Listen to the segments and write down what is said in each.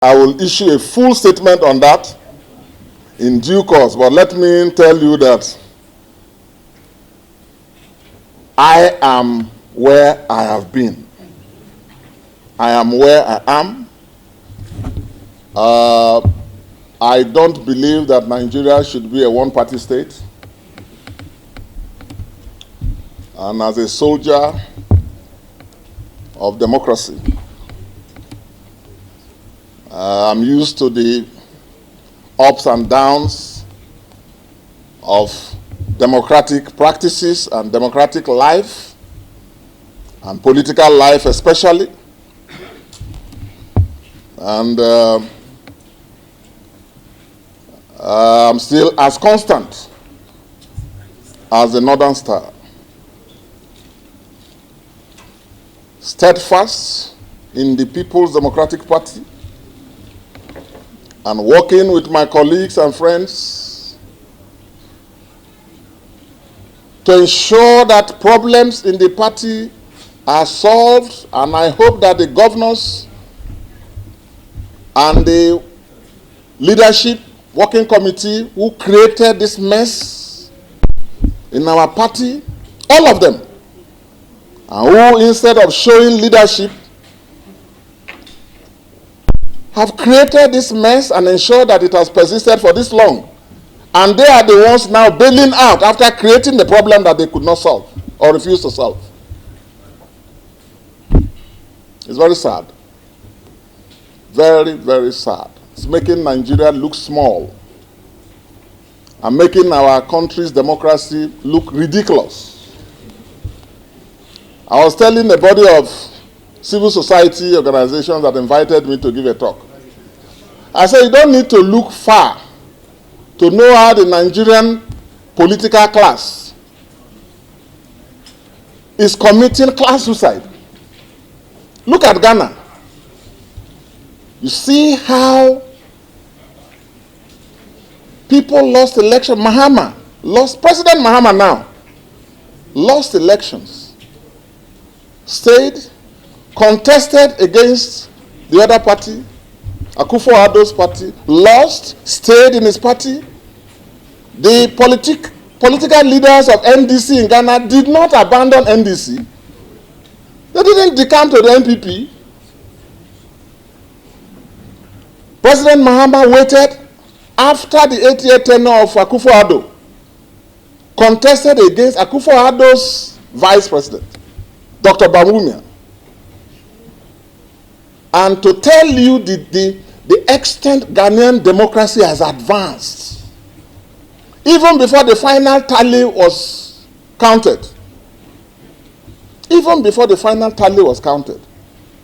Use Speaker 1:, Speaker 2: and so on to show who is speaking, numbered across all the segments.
Speaker 1: I will issue a full statement on that in due course, but let me tell you that I am where I have been. I am where I am. I don't believe that Nigeria should be a one-party state. And as a soldier of democracy, I'm used to the ups and downs of democratic practices and democratic life, and political life especially. And I'm still as constant as the Northern Star. Steadfast in the People's Democratic Party, and working with my colleagues and friends to ensure that problems in the party are solved, and I hope that the governors and the leadership working committee who created this mess in our party, all of them, and who instead of showing leadership have created this mess and ensured that it has persisted for this long. And they are the ones now bailing out after creating the problem that they could not solve or refuse to solve. It's very sad. Very, very sad. It's making Nigeria look small and making our country's democracy look ridiculous. I was telling a body of civil society organizations that invited me to give a talk. I said, you don't need to look far to know how the Nigerian political class is committing class suicide. Look at Ghana. You see how people lost election. President Mahama now lost elections, stayed, contested against the other party, Akufo-Addo's party, lost, stayed in his party. The political leaders of NDC in Ghana did not abandon NDC. They didn't decamp to the NPP. President Mahama waited after the 8-year tenure of Akufo-Addo, contested against Akufo-Addo's vice president, Dr. Bawumia. And to tell you the extent Ghanaian democracy has advanced, even before the final tally was counted,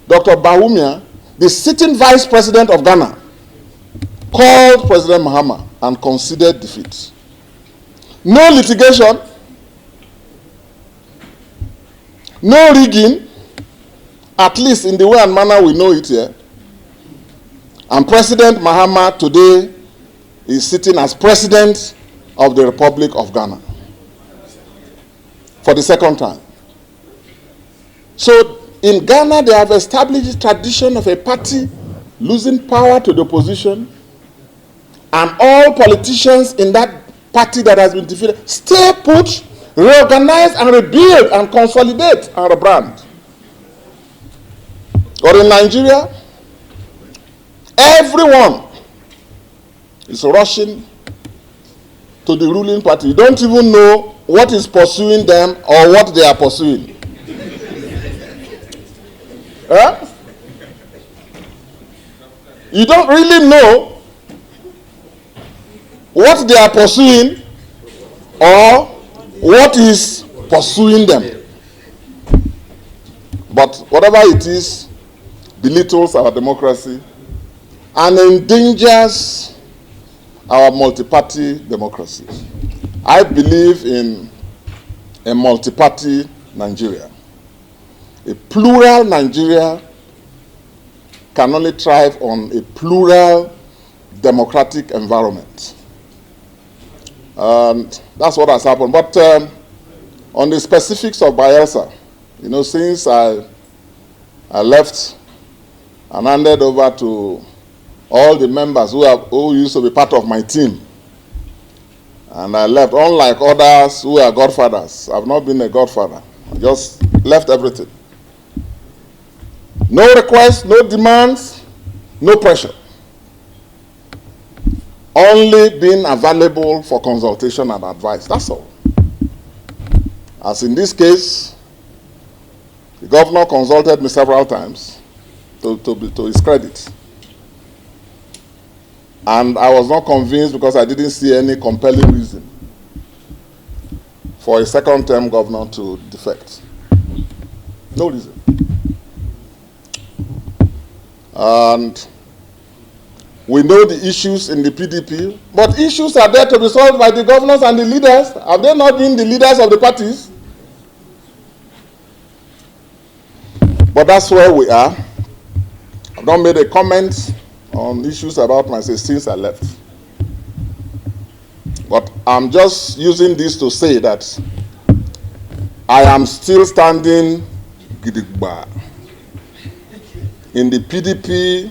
Speaker 1: Dr. Bawumia, the sitting vice president of Ghana, called President Mahama and conceded defeat. No litigation, no rigging, at least in the way and manner we know it here. And President Mahama today is sitting as president of the Republic of Ghana for the second time. So in Ghana, they have established a tradition of a party losing power to the opposition, and all politicians in that party that has been defeated stay put, reorganize and rebuild and consolidate and rebrand. Or in Nigeria, everyone is rushing to the ruling party. You don't even know what is pursuing them or what they are pursuing. Huh? You don't really know what they are pursuing or what is pursuing them. But whatever it is, belittles our democracy and endangers our multi-party democracy. I believe in a multi-party Nigeria. A plural Nigeria can only thrive on a plural democratic environment. And that's what has happened. But on the specifics of Bayelsa, since I left and handed over to all the members who used to be part of my team. And I left, unlike others who are godfathers. I've not been a godfather. I just left everything. No requests, no demands, no pressure. Only being available for consultation and advice, that's all. As in this case, the governor consulted me several times to his credit. And I was not convinced because I didn't see any compelling reason for a second-term governor to defect. No reason. And we know the issues in the PDP, but issues are there to be solved by the governors and the leaders. Have they not been the leaders of the parties? But that's where we are. I've not made a comment on issues about myself since I left. But I'm just using this to say that I am still standing gidigba in the PDP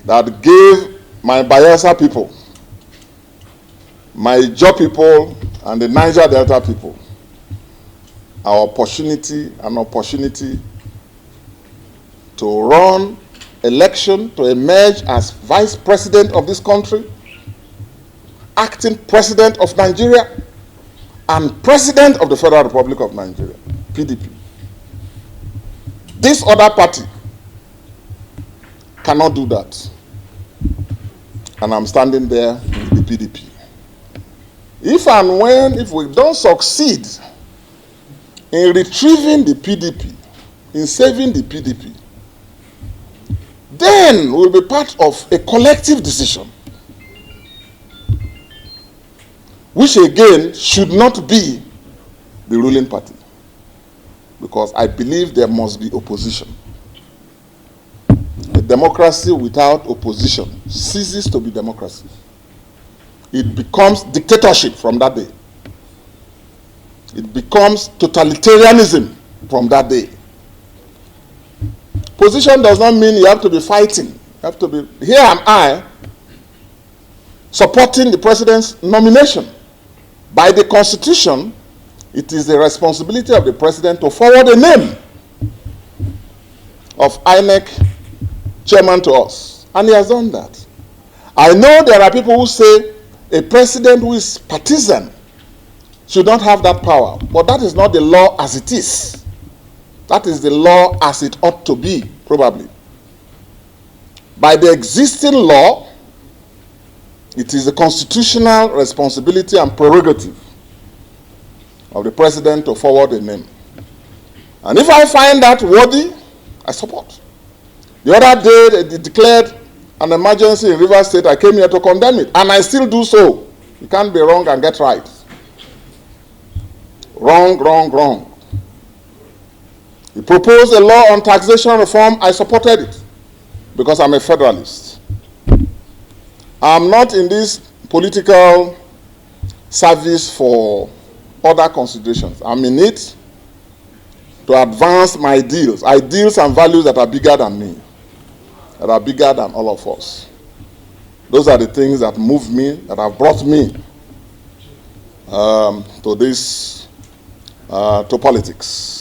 Speaker 1: that gave my Bayelsa people, my Jaw people, and the Niger Delta people an opportunity to run election to emerge as vice president of this country, acting president of Nigeria, and president of the Federal Republic of Nigeria, PDP. This other party cannot do that. And I'm standing there with the PDP. If we don't succeed in retrieving the PDP, in saving the PDP, then we'll be part of a collective decision, which again should not be the ruling party, because I believe there must be opposition. A democracy without opposition ceases to be democracy. It becomes dictatorship from that day. It becomes totalitarianism from that day. Position does not mean you have to be fighting. You have to be, here am I, supporting the president's nomination. By the Constitution, it is the responsibility of the president to forward a name of INEC chairman to us. And he has done that. I know there are people who say a president who is partisan should not have that power. But that is not the law as it is. That is the law as it ought to be, probably. By the existing law, it is a constitutional responsibility and prerogative of the president to forward a name. And if I find that worthy, I support. The other day, they declared an emergency in Rivers State. I came here to condemn it, and I still do so. You can't be wrong and get right. Wrong, wrong, wrong. He proposed a law on taxation reform. I supported it because I'm a federalist. I'm not in this political service for other considerations. I'm in it to advance my ideals and values that are bigger than me, that are bigger than all of us. Those are the things that move me, that have brought me to politics.